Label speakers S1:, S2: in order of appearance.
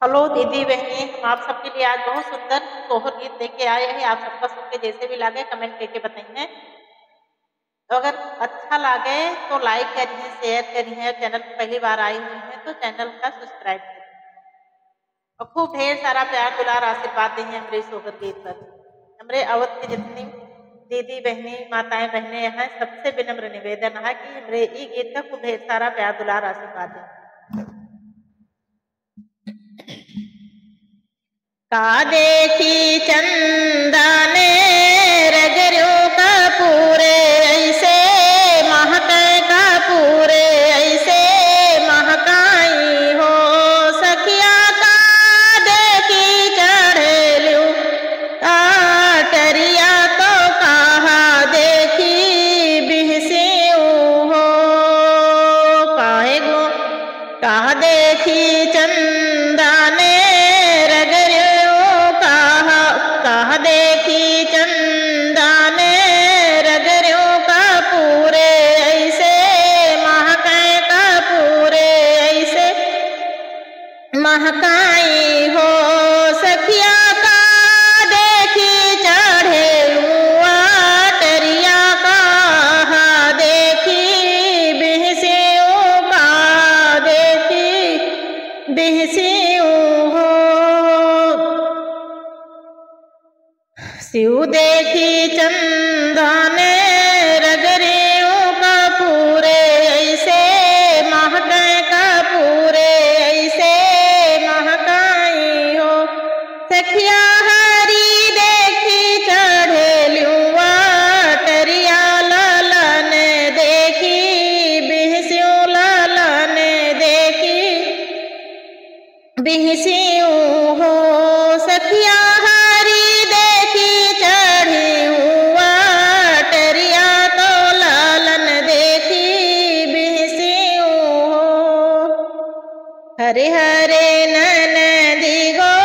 S1: Hello दीदी बहनी, हम आप सबके लिए आज बहुत सुंदर सोहर गीत लेके आए हैं। आप सबका सुन के जैसे भी लगे कमेंट करके बताइए। तो अगर अच्छा लगे तो लाइक करिए, शेयर करिए। चैनल पर पहली बार आई हुई है तो चैनल का सब्सक्राइब करिए और खूब ढेर सारा प्यार दुलार आशीर्वाद देंगे हमारे सोहर गीत पर। हमारे अवध की जितनी दीदी बहनी माताएं बहनें हैं, सबसे विनम्र निवेदन है कि हमारे ये गीत का खूब ढेर सारा प्यार दुलार आशीर्वाद दें। का देखी चंदा ने रगरों का पूरे ऐसे महके का पूरे ऐसे महकाई हो सखिया का देखी चढ़े लू काटरिया तो कहा देखी बिहसियू हो काहे गो कहा देखी चंदा ने देखी चंदा ने रगरों का पूरे ऐसे महके का पूरे ऐसे महकाई हो सखिया का देखी चढ़े टरिया का देखी बिहसियों का देखी बिहसियों हो शिव देखी चंदा ने रगरियों का पूरे ऐसे महके का पूरे ऐसे महकाई हो सखिया हरी देखी चढ़े लुआ टरिया लालन देखी बिहसियों लालन देखी बिहसियों हो सखिया हरे हरे नदी गो